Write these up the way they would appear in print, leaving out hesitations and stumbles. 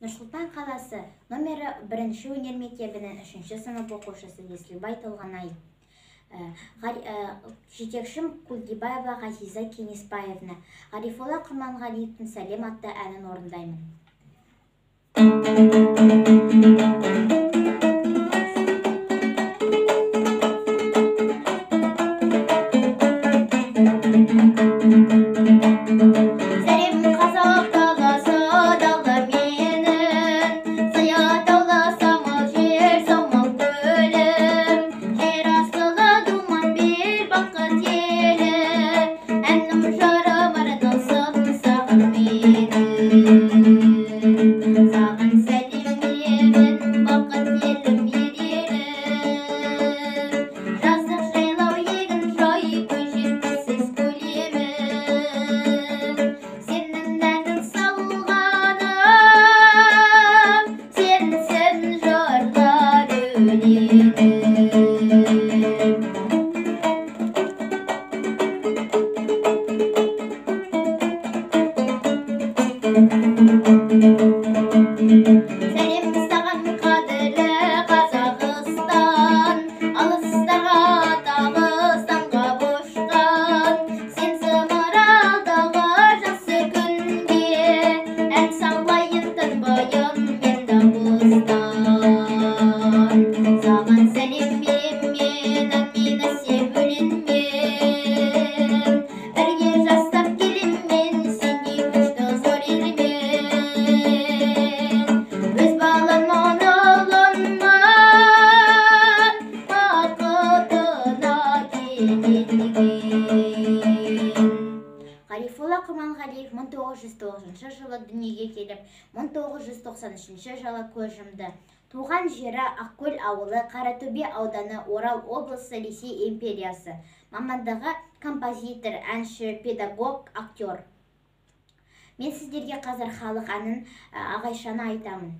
Нұрсұлтан қаласы номері 1-ші өнер мектебінің 3-ші сынып оқушысы Еслибай Толғанай. Жетекшім Кулгибаева Ғазиза Кенеспаевна. Ғарифолла Құрманғалиевтің «Сәлем» атты әнін орындаймын. Ғарифолла Құрманғалиев 1909 жылы дүниеге келіп, 1993 жылы көз жұмды. Туған жері Ақкөл ауылы, Қаратөбе ауданы, Орал облысы, Ресей империясы. Мамандығы композитор, әнші, педагог, актер. Мен сіздерге қазір халық әнін Ағайшаны айтамын.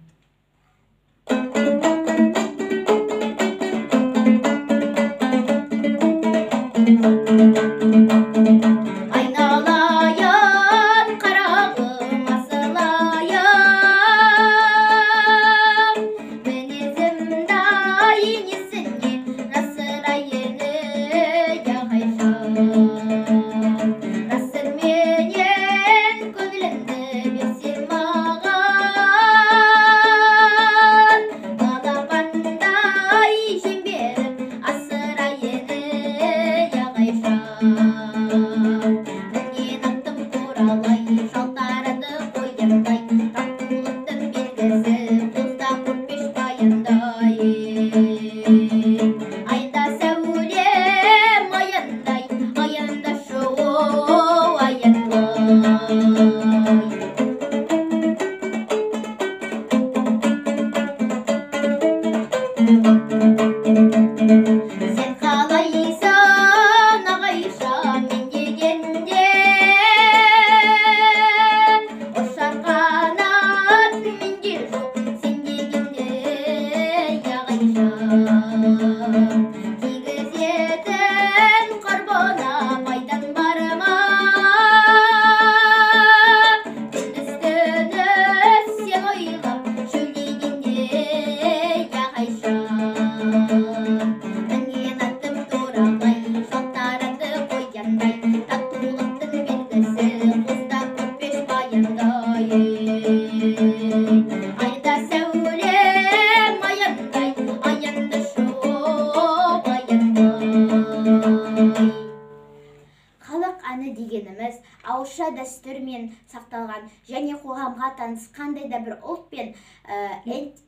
Дегеніміз ауызша дәстүрмен сақталған және қоғамға таныс қандай да бір ұлт пен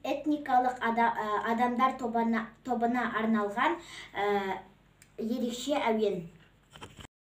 этникалық адамдар тобына арналған ерекше әуен.